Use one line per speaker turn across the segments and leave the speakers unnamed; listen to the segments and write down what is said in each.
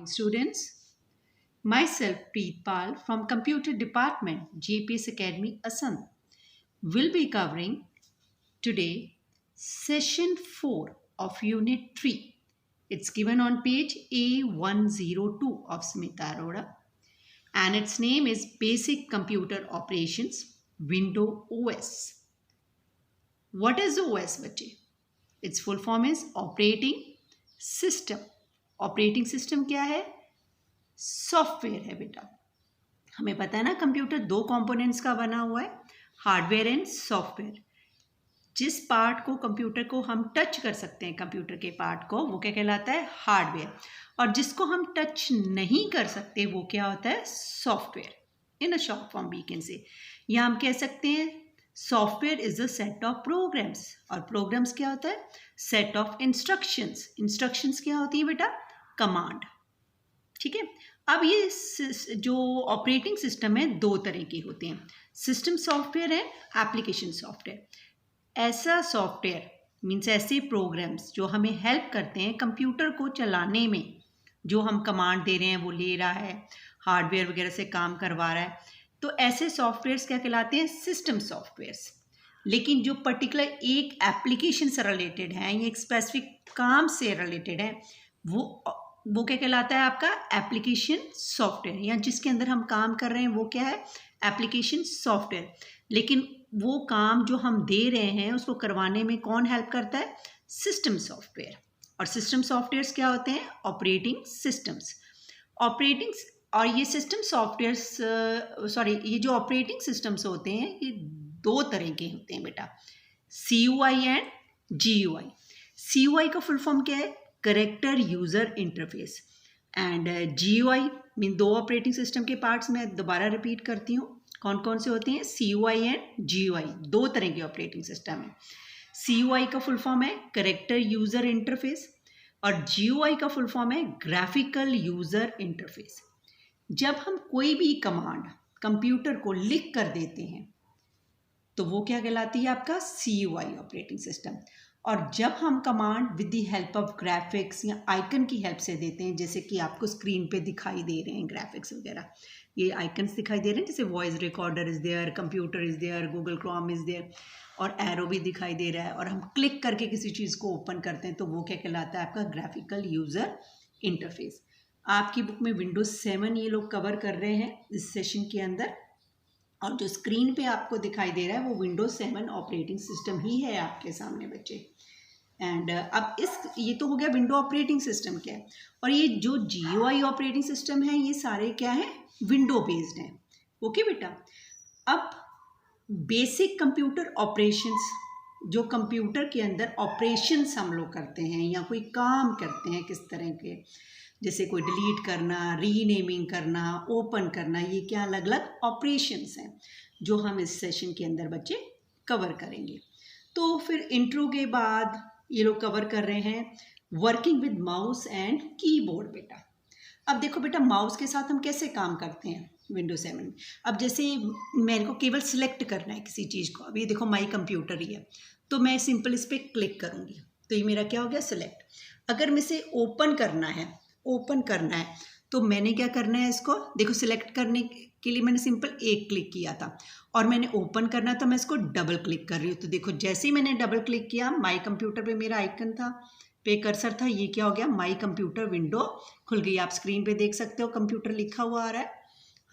students. Myself, Preet Pal from Computer Department, JPS Academy, Assam, will be covering today session 4 of Unit 3. It's given on page A102 of Smita Arora, and its name is Basic Computer Operations, Windows OS. What is OS, बच्चे? Its full form is Operating System. Operating System क्या है? Software है बेटा. हमें पता है ना computer दो कंपोनेंट्स का बना हुआ है, हार्डवेयर एंड सॉफ्टवेयर. जिस पार्ट को कंप्यूटर को हम टच कर सकते हैं, कंप्यूटर के पार्ट को, वो क्या कहलाता है? हार्डवेयर. और जिसको हम टच नहीं कर सकते वो क्या होता है? Software. In a short form we can say, या हम कह सकते हैं software is a set of programs. और प्रोग्राम्स क्या होता है? Set of instructions. इंस्ट्रक्शंस क्या होती है बेटा? कमांड. ठीक है. अब ये जो ऑपरेटिंग सिस्टम है दो तरह के होते हैं, system software and application software. ऐसा सॉफ्टवेयर मीन्स ऐसे प्रोग्राम्स जो हमें हेल्प करते हैं कंप्यूटर को चलाने में. जो हम कमांड दे रहे हैं वो ले रहा है, हार्डवेयर वगैरह से काम करवा रहा है, तो ऐसे सॉफ्टवेयर्स क्या कहलाते हैं? System softwares. लेकिन जो पर्टिकुलर एक एप्लीकेशन से रिलेटेड है, या एक स्पेसिफिक काम से रिलेटेड है, वो क्या कहलाता है? आपका एप्लीकेशन सॉफ्टवेयर. या जिसके अंदर हम काम कर रहे हैं वो क्या है? Application software. लेकिन वो काम जो हम दे रहे हैं उसको करवाने में कौन हेल्प करता है? System software. और सिस्टम सॉफ्टवेयर्स क्या होते हैं? Operating systems. और ये सिस्टम सॉफ्टवेयर्स ये जो ऑपरेटिंग सिस्टम्स होते हैं ये दो तरह के होते हैं बेटा, CUI एंड GUI. CUI का फुल फॉर्म क्या है? Character user interface. And GUI mean दो ऑपरेटिंग सिस्टम के पार्ट्स. मैं दोबारा रिपीट करती हूँ, कौन कौन से होते हैं? CUI and GUI. दो तरह के ऑपरेटिंग सिस्टम है. CUI का फुल फॉर्म है करेक्टर यूजर इंटरफेस, और GUI का फुल फॉर्म है ग्राफिकल यूजर इंटरफेस. जब हम कोई भी कमांड कंप्यूटर को लिख कर देते हैं तो वो क्या कहलाती है? आपका CUI ऑपरेटिंग सिस्टम. और जब हम command with the help of graphics या आइकन की हेल्प से देते हैं, जैसे कि आपको स्क्रीन पे दिखाई दे रहे हैं ग्राफिक्स वगैरह, ये आइकन्स दिखाई दे रहे हैं, जैसे voice recorder is there, computer is there, Google Chrome is there, और एरो भी दिखाई दे रहा है, और हम क्लिक करके किसी चीज़ को ओपन करते हैं तो वो क्या कहलाता है? आपका ग्राफिकल यूज़र इंटरफेस. आपकी बुक में विंडोज 7 ये लोग कवर कर रहे हैं इस सेशन के अंदर, और जो स्क्रीन पे आपको दिखाई दे रहा है वो विंडोज 7 ऑपरेटिंग सिस्टम ही है आपके सामने बच्चे. एंड अब ये तो हो गया विंडो ऑपरेटिंग सिस्टम क्या है. और ये जो GUI ऑपरेटिंग सिस्टम है ये सारे क्या है? विंडो बेस्ड हैं. ओके बेटा. अब बेसिक कंप्यूटर ऑपरेशंस, जो कंप्यूटर के अंदर ऑपरेशंस हम लोग करते हैं या कोई काम करते हैं किस तरह के, जैसे कोई डिलीट करना, रीनेमिंग करना, ओपन करना, ये क्या अलग अलग ऑपरेशंस हैं जो हम इस सेशन के अंदर बच्चे कवर करेंगे. तो फिर इंट्रो के बाद ये लोग कवर कर रहे हैं working with mouse and keyboard बेटा. अब देखो बेटा, माउस के साथ हम कैसे काम करते हैं विंडोज 7 में. अब जैसे मेरे को केवल सिलेक्ट करना है किसी चीज़ को. अब ये देखो माई कंप्यूटर ही है, तो मैं सिंपल इस पर क्लिक करूँगी तो ये मेरा क्या हो गया? सिलेक्ट. अगर मैं इसे ओपन करना है तो मैंने क्या करना है? इसको देखो, सिलेक्ट करने के लिए मैंने सिंपल एक क्लिक किया था, और मैंने ओपन करना है तो मैं इसको डबल क्लिक कर रही हूँ. तो देखो जैसे ही मैंने डबल क्लिक किया, माई कंप्यूटर पे मेरा आइकन था, पे कर्सर था, ये क्या हो गया? माई कंप्यूटर विंडो खुल गई. आप स्क्रीन पे देख सकते हो कंप्यूटर लिखा हुआ आ रहा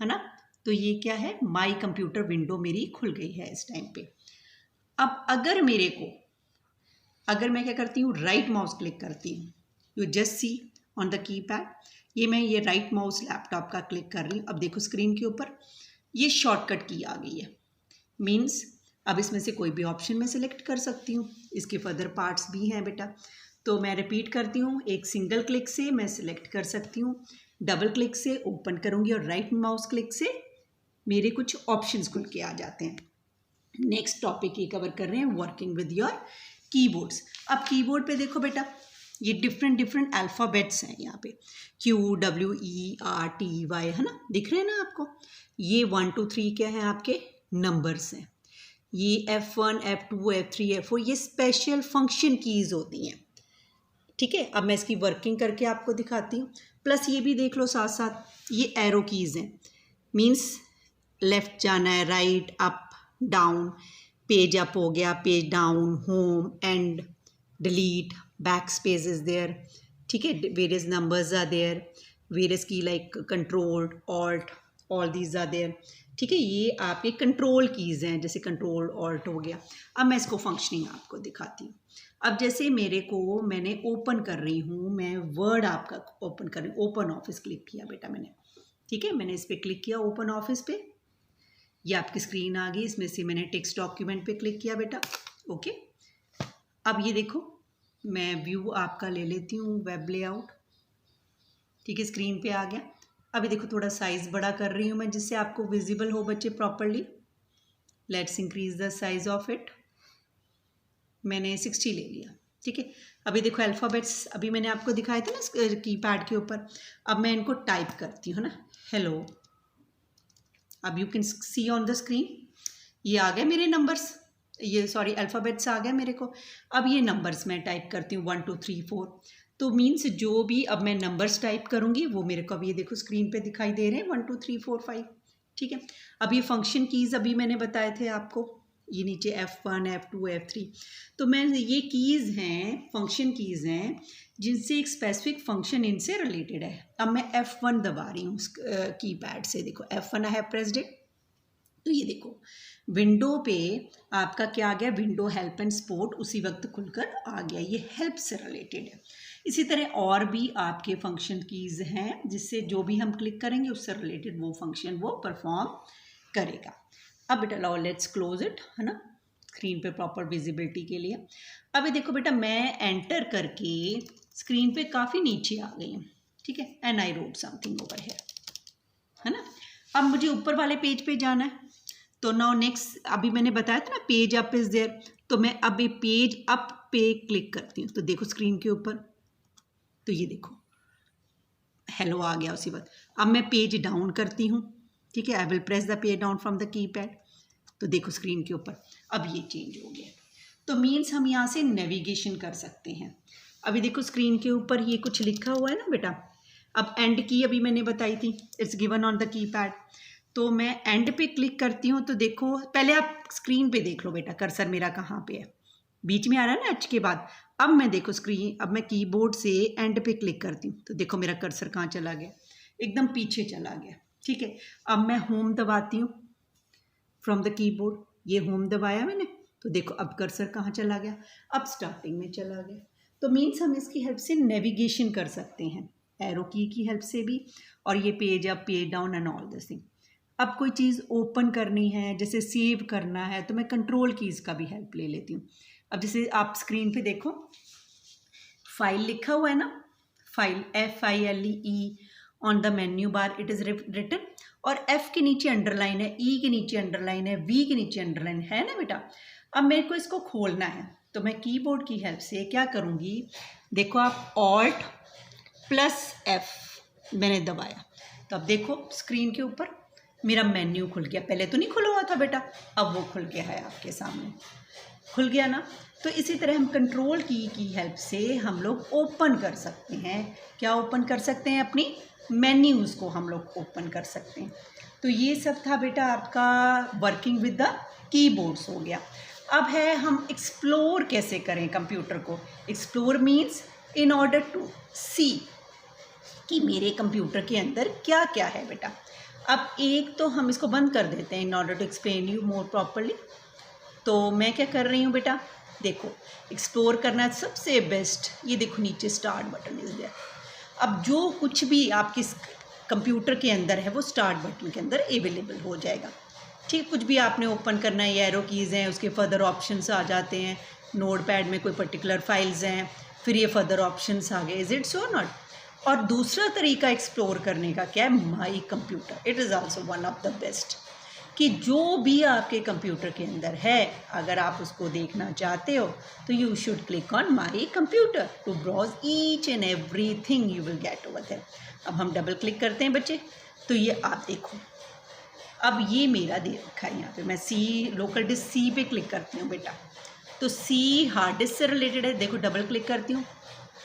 है ना. तो ये क्या है? माई कंप्यूटर विंडो मेरी खुल गई है इस टाइम पे. अब अगर मैं क्या करती हूँ? राइट माउस क्लिक करती हूँ. You just see on the keypad, ये राइट माउस लैपटॉप का क्लिक कर रही हूँ. अब देखो स्क्रीन के ऊपर ये शॉर्टकट की आ गई है. मीन्स अब इसमें से कोई भी ऑप्शन मैं सिलेक्ट कर सकती हूँ. इसके फर्दर पार्ट्स भी हैं बेटा. तो मैं रिपीट करती हूँ, एक सिंगल क्लिक से मैं सिलेक्ट कर सकती हूँ, डबल क्लिक से ओपन करूँगी, और राइट माउस क्लिक से मेरे कुछ ऑप्शंस खुल के आ जाते हैं. नेक्स्ट टॉपिक ये कवर कर रहे हैं वर्किंग विद योर कीबोर्ड्स. अब कीबोर्ड पे देखो बेटा, ये डिफरेंट अल्फ़ाबेट्स हैं यहाँ पे, QWERTY है ना, दिख रहे हैं ना आपको. ये 1 2 3 क्या है? आपके नंबर्स हैं. ये F1 F2 F3 F4 ये स्पेशल फंक्शन कीज़ होती हैं. ठीक है. अब मैं इसकी वर्किंग करके आपको दिखाती हूँ. प्लस ये भी देख लो साथ साथ, ये एरो कीज़ हैं, मीन्स लेफ़्ट जाना है, right, up, down, page up हो गया, page down, home, end, delete, back space is there, ठीक है, various numbers are there, various key like control, alt, all these are there, ठीक है। ये आपके कंट्रोल कीज़ हैं, जैसे कंट्रोल ऑल्ट हो गया। अब मैं इसको फंक्शनिंग आपको दिखाती हूँ। अब जैसे मेरे को, मैंने ओपन कर रही हूँ, मैं वर्ड आपका ओपन कर रही हूँ, ओपन ऑफिस क्लिक किया बेटा मैंने, ठीक है, मैंने इस पर क्लिक किया ओपन ऑफिस पे, ये आपकी स्क्रीन आ गई, इसमें से मैंने टेक्स्ट डॉक्यूमेंट पे क्लिक किया बेटा, ओके। अब ये देखो, मैं व्यू आपका ले लेती हूँ, वेब लेआउट, ठीक है, स्क्रीन पे आ गया। अभी देखो थोड़ा साइज़ बड़ा कर रही हूँ मैं, जिससे आपको विजिबल हो बच्चे properly. Let's increase the size of it, मैंने 60 ले लिया, ठीक है। अभी देखो अल्फ़ाबेट्स अभी मैंने आपको दिखाए थे ना कीपैड के ऊपर, अब मैं इनको टाइप करती हूँ ना, हेलो। अब you can see on the screen, ये आ गए मेरे नंबर्स, ये सॉरी अल्फ़ाबेट्स आ गए मेरे को। अब ये नंबर्स मैं टाइप करती हूँ 1 2 3 4, तो मीन्स जो भी अब मैं नंबर्स टाइप करूँगी वो मेरे को अब ये देखो स्क्रीन पे दिखाई दे रहे हैं 1 2 3 4 5, ठीक है। अब ये फंक्शन कीज़ अभी मैंने बताए थे आपको, ये नीचे F1 F2 F3, तो मैं ये कीज़ हैं, फंक्शन कीज़ हैं जिनसे एक स्पेसिफिक फंक्शन इनसे रिलेटेड है। अब मैं F1 दबा रही हूँ कीपैड से, देखो F1 I have pressed it, तो ये देखो विंडो पे आपका क्या आ गया, विंडो हेल्प एंड सपोर्ट उसी वक्त खुलकर आ गया, ये हेल्प से रिलेटेड है। इसी तरह और भी आपके फंक्शन कीज़ हैं जिससे जो भी हम क्लिक करेंगे उससे रिलेटेड वो फंक्शन वो परफॉर्म करेगा। अब बेटा लाओ लेट्स क्लोज इट, है ना, स्क्रीन पे प्रॉपर विजिबिलिटी के लिए। अभी देखो बेटा मैं एंटर करके स्क्रीन पे काफ़ी नीचे आ गई हूँ, ठीक है, and I wrote something over here, है ना। अब मुझे ऊपर वाले पेज पे जाना है, तो नाउ नेक्स्ट अभी मैंने बताया था ना पेज अप इज देयर, तो मैं अब ये पेज अप पे क्लिक करती हूँ, तो देखो स्क्रीन के ऊपर, तो ये देखो हेलो आ गया उसी वक्त। अब मैं पेज डाउन करती हूँ, ठीक है, I will press the page down from the keypad, तो देखो स्क्रीन के ऊपर अब ये चेंज हो गया। तो मीन्स हम यहाँ से नेविगेशन कर सकते हैं। अभी देखो स्क्रीन के ऊपर ये कुछ लिखा हुआ है ना बेटा, अब एंड की अभी मैंने बताई थी, it's given on the keypad, तो मैं एंड पे क्लिक करती हूँ, तो देखो पहले आप स्क्रीन पे देख लो बेटा कर्सर मेरा कहाँ पे है, बीच में आ रहा है ना एच के बाद। अब मैं देखो स्क्रीन, अब मैं कीबोर्ड से एंड पे क्लिक करती हूँ, तो देखो मेरा कर्सर कहाँ चला गया, एकदम पीछे चला गया, ठीक है। अब मैं होम दबाती हूँ फ्रॉम द कीबोर्ड, ये होम दबाया मैंने, तो देखो अब कर्सर कहाँ चला गया, अब स्टार्टिंग में चला गया। तो मीन्स हम इसकी हेल्प से नेविगेशन कर सकते हैं, एरो की हेल्प से भी, और ये page up page down and all this thing. अब कोई चीज़ ओपन करनी है, जैसे सेव करना है, तो मैं कंट्रोल कीज़ का भी हेल्प ले लेती हूँ। अब जैसे आप स्क्रीन पे देखो फाइल लिखा हुआ है ना, file FILE on the menu bar it is written, और F के नीचे अंडरलाइन है, E के नीचे अंडरलाइन है, V के नीचे अंडरलाइन है ना बेटा। अब मेरे को इसको खोलना है, तो मैं कीबोर्ड की हेल्प से क्या करूँगी, देखो आप Alt+F मैंने दबाया, तो अब देखो स्क्रीन के ऊपर मेरा मेन्यू खुल गया, पहले तो नहीं खुला हुआ था बेटा, अब वो खुल गया है आपके सामने, खुल गया ना। तो इसी तरह हम कंट्रोल की हेल्प से हम लोग ओपन कर सकते हैं, क्या ओपन कर सकते हैं, अपनी मेन्यूज़ को हम लोग ओपन कर सकते हैं। तो ये सब था बेटा आपका वर्किंग विद द कीबोर्ड्स हो गया। अब है हम एक्सप्लोर कैसे करें कंप्यूटर को। Explore means in order to see कि मेरे कंप्यूटर के अंदर क्या क्या है बेटा। अब एक तो हम इसको बंद कर देते हैं in order to explain you more properly. तो मैं क्या कर रही हूँ बेटा, देखो एक्सप्लोर करना सबसे बेस्ट, ये देखो नीचे स्टार्ट बटन इज देयर। अब जो कुछ भी आपके कंप्यूटर के अंदर है वो स्टार्ट बटन के अंदर अवेलेबल हो जाएगा, ठीक। कुछ भी आपने ओपन करना है, एरो कीज़ हैं, उसके फर्दर ऑप्शंस आ जाते हैं, नोट पैड में कोई पर्टिकुलर फाइल्स हैं, फिर ये फर्दर ऑप्शंस आ गए, इज इट सो नॉट। और दूसरा तरीका एक्सप्लोर करने का क्या है, my computer, it is also one of the best, कि जो भी आपके कंप्यूटर के अंदर है अगर आप उसको देखना चाहते हो तो you should click on my computer to browse each and everything you will get over there. अब हम डबल क्लिक करते हैं बच्चे, तो ये आप देखो अब ये मेरा दे रखा है यहाँ पे, मैं लोकल डिस्क C पे क्लिक करती हूँ बेटा, तो C हार्ड डिस्क से रिलेटेड है, देखो डबल क्लिक करती हूँ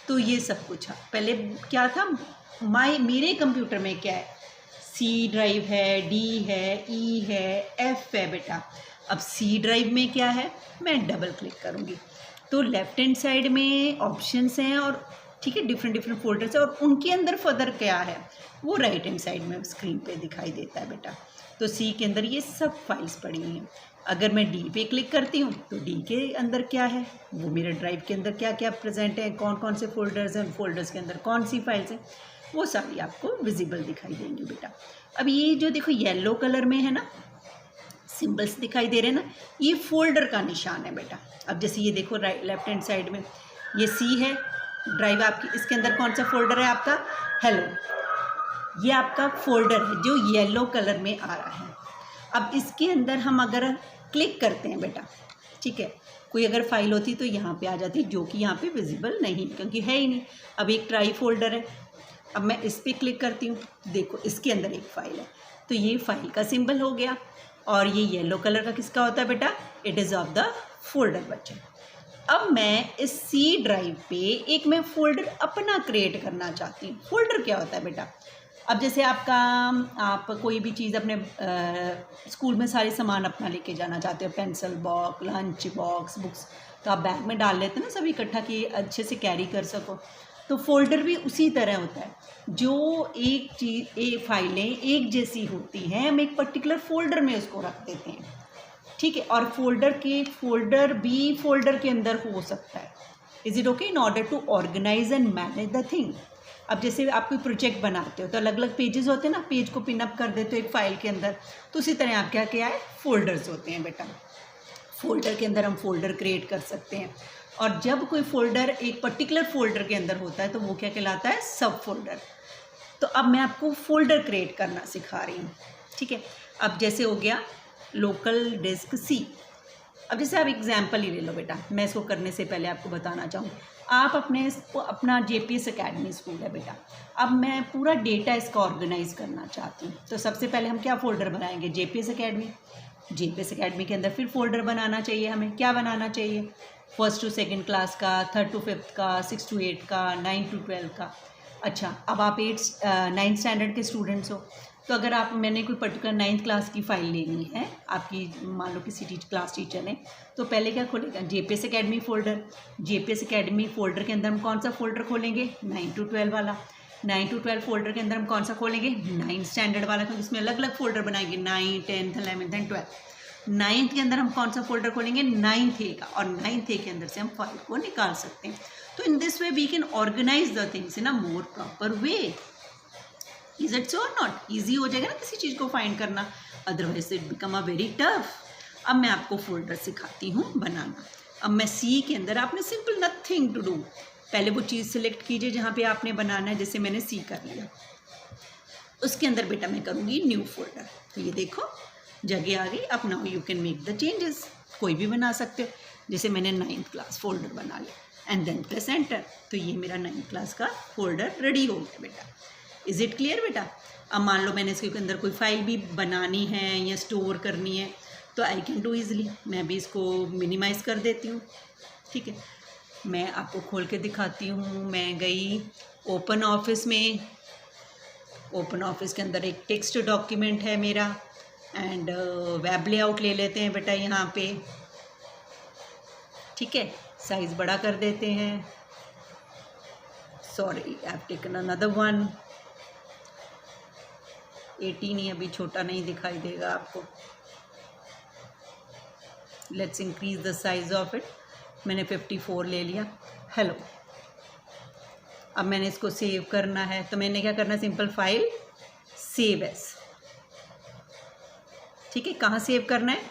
तो ये सब कुछ है। पहले क्या था, मेरे कंप्यूटर में क्या है, सी ड्राइव है, डी है, ई है, एफ है बेटा। अब सी ड्राइव में क्या है, मैं डबल क्लिक करूँगी तो लेफ्ट हैंड साइड में ऑप्शंस हैं और ठीक है डिफरेंट डिफरेंट फोल्डर्स है और उनके अंदर फर्दर क्या है वो राइट हैंड साइड में स्क्रीन पे दिखाई देता है बेटा। तो सी के अंदर ये सब फाइल्स पड़ी हुई हैं। अगर मैं डी पे क्लिक करती हूँ तो डी के अंदर क्या है, वो मेरे ड्राइव के अंदर क्या क्या प्रेजेंट है, कौन कौन से फोल्डर्स हैं, फोल्डर्स के अंदर कौन सी फाइल्स हैं, वो सारी आपको विजिबल दिखाई देंगी बेटा। अब ये जो देखो येलो कलर में है ना सिंबल्स दिखाई दे रहे हैं ना, ये फोल्डर का निशान है बेटा। अब जैसे ये देखो राइट लेफ्ट हैंड साइड में ये सी है ड्राइव आपकी, इसके अंदर कौन सा फोल्डर है आपका, हेलो, ये आपका फोल्डर है जो येलो कलर में आ रहा है। अब इसके अंदर हम अगर क्लिक करते हैं बेटा, ठीक है, कोई अगर फाइल होती तो यहाँ पे आ जाती, जो कि यहाँ पे विजिबल नहीं क्योंकि है ही नहीं। अब एक ट्राई फोल्डर है, अब मैं इस पर क्लिक करती हूँ, देखो इसके अंदर एक फ़ाइल है, तो ये फाइल का सिंबल हो गया। और ये येलो कलर का किसका होता है बेटा, it is of the folder बच्चे। अब मैं इस सी ड्राइव पे एक मैं फोल्डर अपना क्रिएट करना चाहती हूँ। फोल्डर क्या होता है बेटा, अब जैसे आप कोई भी चीज़ अपने स्कूल में सारे सामान अपना लेके जाना चाहते हो, pencil box, lunch box, books, तो आप बैग में डाल लेते हैं ना सब इकट्ठा कि अच्छे से कैरी कर सको। तो फोल्डर भी उसी तरह होता है, जो एक चीज़ एक फाइलें एक जैसी होती हैं, हम एक पर्टिकुलर फोल्डर में उसको रख देते हैं, ठीक है। और फोल्डर भी फोल्डर के अंदर हो सकता है। Is it okay in order to organise and manage the thing. अब जैसे आप कोई प्रोजेक्ट बनाते हो तो अलग अलग पेजेस होते हैं ना, पेज को पिन अप कर देते हो एक फाइल के अंदर, तो उसी तरह आप क्या क्या है फोल्डर्स होते हैं बेटा। फोल्डर के अंदर हम फोल्डर क्रिएट कर सकते हैं, और जब कोई फोल्डर एक पर्टिकुलर फोल्डर के अंदर होता है तो वो क्या कहलाता है, सब फोल्डर। तो अब मैं आपको फोल्डर क्रिएट करना सिखा रही हूँ, ठीक है। अब जैसे हो गया लोकल डिस्क सी। अब जैसे आप एग्जाम्पल ही ले लो बेटा, मैं इसको करने से पहले आपको बताना चाहूँ, आप अपना JPS अकेडमी स्कूल है बेटा, अब मैं पूरा डेटा इसका ऑर्गेनाइज करना चाहती हूँ। तो सबसे पहले हम क्या फ़ोल्डर बनाएंगे, JPS अकेडमी। JPS अकेडमी के अंदर फिर फोल्डर बनाना चाहिए, हमें क्या बनाना चाहिए, 1st to 2nd क्लास का, 3rd to 5th का, 6th to 8th का, 9th to 12th का। अच्छा, अब आप 9th स्टैंडर्ड के स्टूडेंट्स हो, तो अगर आप मैंने कोई पर्टिकुलर 9th क्लास की फ़ाइल लेनी है, आपकी मान लो किसी क्लास टीचर ने, तो पहले क्या खोलेगा, JPS academy folder. JPS academy folder के अंदर हम कौन सा फ़ोल्डर खोलेंगे, 9 to 12 वाला। 9 to 12 फोल्डर के अंदर हम कौन सा खोलेंगे, 9th स्टैंडर्ड वाला, क्योंकि इसमें अलग अलग फोल्डर बनाएंगे, 9th, 10th, 11th and 12th। 9th के अंदर हम कौन सा फोल्डर खोलेंगे, 9th A का, और 9th A के अंदर से हम फाइल को निकाल सकते हैं। तो in this way we can organise the things in a more proper way. Is it so और नॉट, ईजी हो जाएगा ना किसी चीज़ को फाइंड करना, otherwise it become a very tough. अब मैं आपको फोल्डर सिखाती हूँ बनाना। अब मैं सी के अंदर, आपने सिंपल नथिंग टू डू, पहले वो चीज़ सिलेक्ट कीजिए जहाँ पे आपने बनाना है, जैसे मैंने सी कर लिया, उसके अंदर बेटा मैं करूँगी न्यू फोल्डर। तो ये देखो जगह आ गई। अब now you can make the changes, कोई भी बना सकते हो, जैसे मैंने 9th क्लास फोल्डर बना लिया एंड देन प्रेस एंटर, तो ये मेरा 9th क्लास का फोल्डर रेडी हो गया बेटा। इज़ इट क्लियर बेटा। अब मान लो मैंने इसके अंदर कोई फाइल भी बनानी है या स्टोर करनी है, तो आई कैन डू ईजिली, मैं भी इसको मिनिमाइज़ कर देती हूँ, ठीक है। मैं आपको खोल के दिखाती हूँ। मैं गई ओपन ऑफिस में, ओपन ऑफिस के अंदर एक टेक्स्ट डॉक्यूमेंट है मेरा, एंड वेब लेआउट ले लेते हैं बेटा यहाँ पे, ठीक है। साइज़ बड़ा कर देते हैं, sorry I have taken another one, 18 ही, अभी छोटा नहीं दिखाई देगा आपको। Let's increase the size of it, मैंने 54 ले लिया। हेलो, अब मैंने इसको सेव करना है, तो मैंने क्या करना है, सिंपल फाइल सेव एज, ठीक है। कहाँ सेव करना है,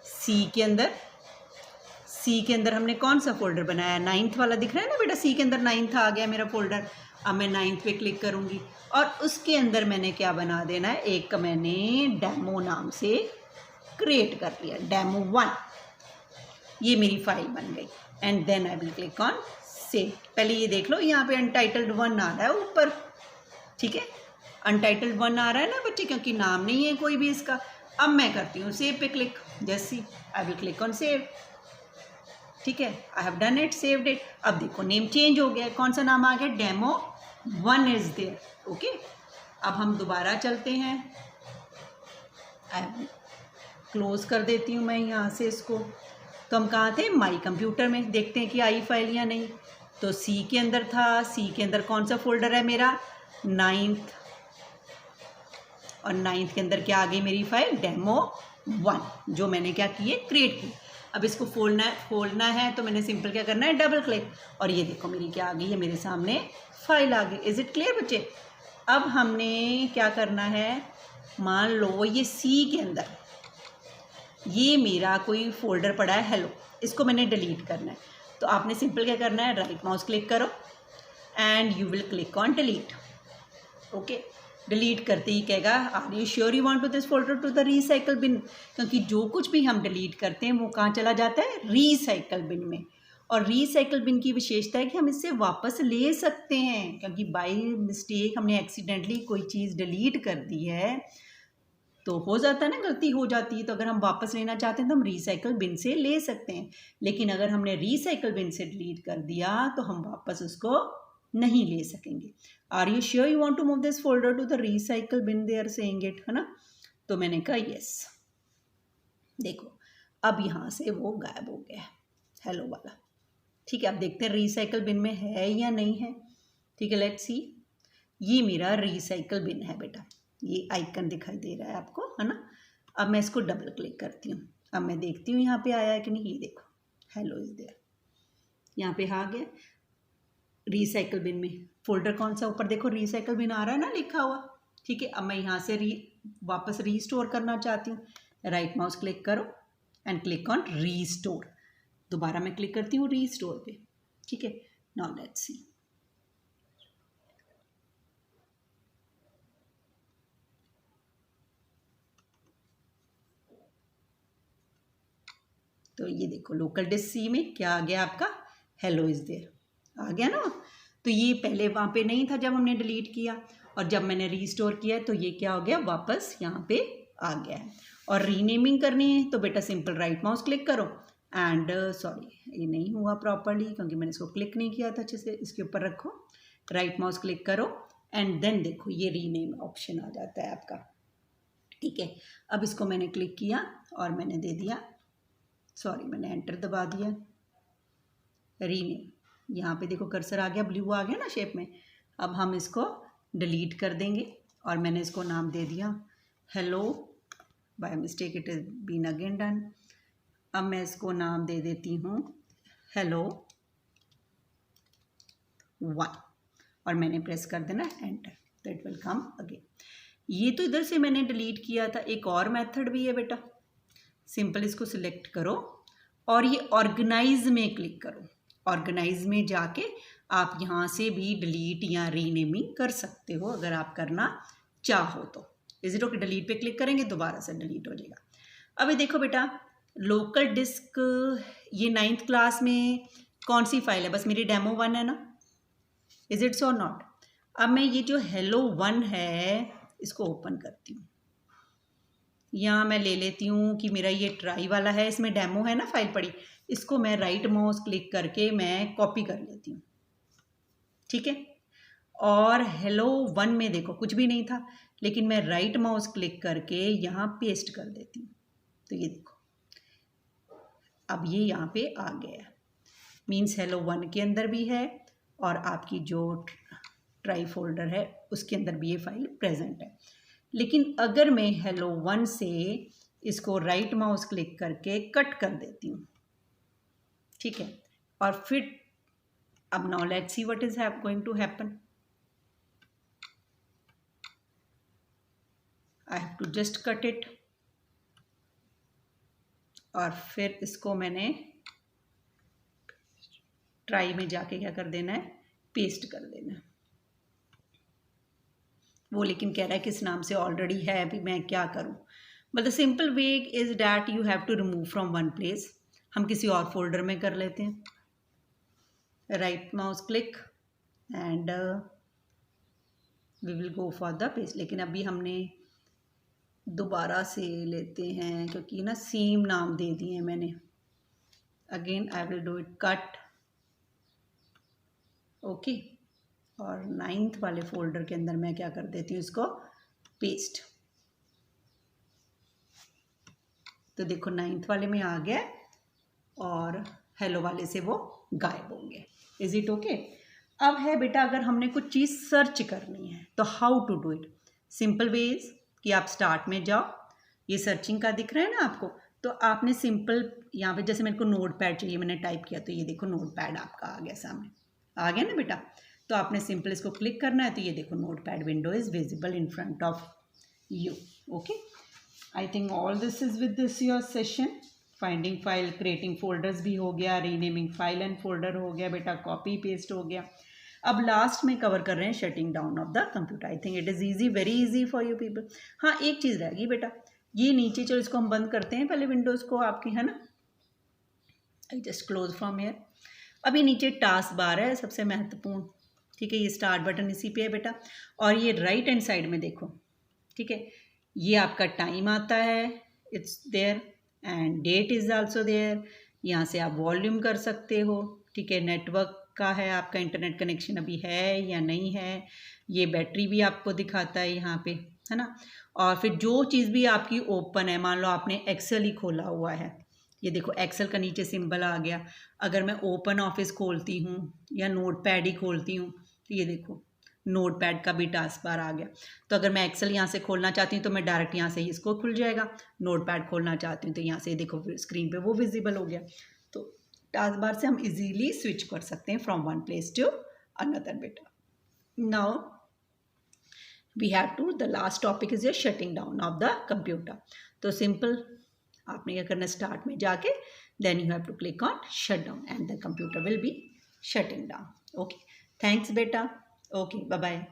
सी के अंदर। सी के अंदर हमने कौन सा फोल्डर बनाया, 9th वाला दिख रहा है ना बेटा, सी के अंदर 9th आ गया मेरा फोल्डर। अब मैं 9th पे क्लिक करूँगी और उसके अंदर मैंने क्या बना देना है, एक मैंने डेमो नाम से क्रिएट कर लिया, डेमो 1, ये मेरी फाइल बन गई। And then I will click on save. पहले ये देख लो, यहाँ पे अनटाइटल्ड 1 आ रहा है ऊपर, ठीक है, अनटाइटल्ड 1 आ रहा है ना बच्चे, क्योंकि नाम नहीं है कोई भी इसका। अब मैं करती हूँ सेव पे क्लिक, जैसी आई विल क्लिक ऑन सेव, ठीक है, I have done it, saved it. अब देखो नेम चेंज हो गया, कौन सा नाम आ गया, डेमो 1 इज देयर। ओके, अब हम दोबारा चलते हैं, क्लोज कर देती हूँ मैं यहाँ से इसको। तो हम कहाँ थे, माई कंप्यूटर में। देखते हैं कि आई फाइल या नहीं। तो सी के अंदर था, सी के अंदर कौन सा फोल्डर है मेरा, 9th, और 9th के अंदर क्या आ गई मेरी फाइल, demo1, जो मैंने क्या की है, क्रिएट की। अब इसको खोलना है तो मैंने सिंपल क्या करना है, डबल क्लिक, और ये देखो मेरी क्या आ गई है, मेरे सामने फाइल आ गई। इज इट क्लियर बच्चे? अब हमने क्या करना है, मान लो ये सी के अंदर ये मेरा कोई फोल्डर पड़ा है हेलो, इसको मैंने डिलीट करना है। तो आपने सिंपल क्या करना है, राइट माउस क्लिक करो and you will click on delete. Okay, delete करते ही कहेगा are you sure you want to this folder to the recycle bin, क्योंकि जो कुछ भी हम डिलीट करते हैं वो कहाँ चला जाता है, रीसाइकल बिन में। और रीसाइकल बिन की विशेषता है कि हम इससे वापस ले सकते हैं, क्योंकि बाय मिस्टेक हमने एक्सीडेंटली कोई चीज़ डिलीट कर दी है तो हो जाता है ना, गलती हो जाती है। तो अगर हम वापस लेना चाहते हैं तो हम रीसाइकल बिन से ले सकते हैं, लेकिन अगर हमने रीसाइकल बिन से डिलीट कर दिया तो हम वापस उसको नहीं ले सकेंगे। Are you sure you want to move this folder to the recycle bin, they are saying it, है ना। तो मैंने कहा यस। देखो अब यहाँ से वो गायब हो गया हेलो वाला। ठीक है, अब देखते हैं रीसाइकल बिन में है या नहीं है। ठीक है, लेट्स सी। ये मेरा रीसाइकल बिन है बेटा, ये आइकन दिखाई दे रहा है आपको, है ना। अब मैं इसको डबल क्लिक करती हूँ, अब मैं देखती हूँ यहाँ पे आया है कि नहीं। ये देखो हेलो इज देयर, यहाँ पे आ गया। रीसाइकल बिन में फोल्डर कौन सा, ऊपर देखो रीसाइकल बिन आ रहा है ना लिखा हुआ। ठीक है, अब मैं यहाँ से वापस रीस्टोर करना चाहती हूँ। राइट माउस क्लिक करो एंड क्लिक ऑन रीस्टोर। दोबारा मैं क्लिक करती हूँ रीस्टोर पे। ठीक है, नाउ लेट्स सी। तो ये देखो लोकल डिस्क सी में क्या आ गया आपका, हेलो इज देयर आ गया ना। तो ये पहले वहाँ पे नहीं था जब हमने डिलीट किया, और जब मैंने रीस्टोर किया तो ये क्या हो गया, वापस यहाँ पे आ गया है। और रीनेमिंग करनी है तो बेटा सिंपल राइट माउस क्लिक करो एंड सॉरी ये नहीं हुआ प्रॉपरली क्योंकि मैंने इसको क्लिक नहीं किया था अच्छे से। इसके ऊपर रखो, राइट माउस क्लिक करो एंड देन देखो ये रीनेम ऑप्शन आ जाता है आपका। ठीक है, अब इसको मैंने क्लिक किया और मैंने दे दिया, सॉरी मैंने एंटर दबा दिया, रीनेम। यहाँ पे देखो कर्सर आ गया, ब्लू आ गया ना शेप में। अब हम इसको डिलीट कर देंगे और मैंने इसको नाम दे दिया hello, by mistake it is been again done. अब मैं इसको नाम दे देती हूँ हेलो 1 और मैंने प्रेस कर देना एंटर, तो इट विल कम अगेन। ये तो इधर से मैंने डिलीट किया था। एक और मेथड भी है बेटा, सिंपल इसको सिलेक्ट करो और ये ऑर्गेनाइज में क्लिक करो। ऑर्गेनाइज में जाके आप यहाँ से भी डिलीट या रीनेमिंग कर सकते हो अगर आप करना चाहो तो। इज इट ओके, डिलीट पे क्लिक करेंगे दोबारा से डिलीट हो जाएगा। अभी देखो बेटा लोकल डिस्क ये 9th क्लास में कौन सी फाइल है, बस मेरी demo1 है ना, इज इट सो नॉट। अब मैं ये जो hello1 है इसको ओपन करती हूँ। यहाँ मैं ले लेती हूँ कि मेरा ये ट्राई वाला है, इसमें डेमो है ना फाइल पड़ी, इसको मैं राइट माउस क्लिक करके मैं कॉपी कर लेती हूँ। ठीक है, और hello1 में देखो कुछ भी नहीं था, लेकिन मैं राइट माउस क्लिक करके यहाँ पेस्ट कर देती हूँ। तो ये देखो अब ये यहाँ पे आ गया, मीन्स hello1 के अंदर भी है और आपकी जो ट्राई फोल्डर है उसके अंदर भी ये फाइल प्रेजेंट है। लेकिन अगर मैं hello1 से इसको राइट माउस क्लिक करके कट कर देती हूँ, ठीक है, और फिर अब now let's see what is going to happen. I have to just cut it और फिर इसको मैंने ट्राई में जाके क्या कर देना है, पेस्ट कर देना है। वो लेकिन कह रहा है किस नाम से ऑलरेडी है, अभी मैं क्या करूं। But the simple way is that you have to remove from one place. हम किसी और फोल्डर में कर लेते हैं, right mouse click and we will go for the paste. लेकिन अभी हमने दोबारा से लेते हैं क्योंकि ना सेम नाम दे दिए मैंने। Again I will do it cut, okay, और 9th वाले फोल्डर के अंदर मैं क्या कर देती हूँ इसको पेस्ट। तो देखो 9th वाले में आ गया और हेलो वाले से वो गायब हो गए। Is it okay? अब है बेटा अगर हमने कुछ चीज़ सर्च करनी है तो how to do it. Simple ways कि आप स्टार्ट में जाओ, ये सर्चिंग का दिख रहा है ना आपको, तो आपने सिंपल यहाँ पे जैसे मेरे को नोट पैड चाहिए, मैंने टाइप किया तो ये देखो नोट पैड आपका आ गया सामने, आ गया ना बेटा। तो आपने सिंपल इसको क्लिक करना है तो ये देखो note pad window is visible in front of you. Okay, I think all this is with this your session. Finding file, creating folders भी हो गया, रीनेमिंग फाइल एंड फोल्डर हो गया बेटा, कॉपी पेस्ट हो गया। अब लास्ट में कवर कर रहे हैं shutting down of the computer. I think it is easy, very easy for you people. हाँ, एक चीज़ रहेगी बेटा, ये नीचे चलो इसको हम बंद करते हैं पहले विंडोज़ को आपकी, है ना। I just close from here. अभी नीचे टास्क बार है सबसे महत्वपूर्ण, ठीक है, ये स्टार्ट बटन इसी पे है बेटा। और ये राइट हैंड साइड में देखो, ठीक है, ये आपका टाइम आता है, it's there, and date is also there. यहाँ से आप वॉल्यूम कर सकते हो, ठीक है, नेटवर्क का है आपका, इंटरनेट कनेक्शन अभी है या नहीं है, ये बैटरी भी आपको दिखाता है यहाँ पे, है ना। और फिर जो चीज़ भी आपकी ओपन है, मान लो आपने एक्सेल ही खोला हुआ है, ये देखो एक्सेल का नीचे सिंबल आ गया। अगर मैं ओपन ऑफिस खोलती हूँ या नोट पैड ही खोलती हूँ तो ये देखो नोट पैड का भी टास्क बार आ गया। तो अगर मैं एक्सेल यहाँ से खोलना चाहती हूँ तो मैं डायरेक्ट यहाँ से ही इसको खुल जाएगा। नोट पैड खोलना चाहती हूँ तो यहाँ से देखो स्क्रीन पे वो विजिबल हो गया। तो टास्क बार से हम इजीली स्विच कर सकते हैं from one place to another बेटा। Now we have to the last topic is your shutting down of the computer. तो सिंपल आपने क्या करना है, स्टार्ट में जाके then you have to click on shut down and the computer will be shutting down. Okay, thanks बेटा। Okay, bye bye.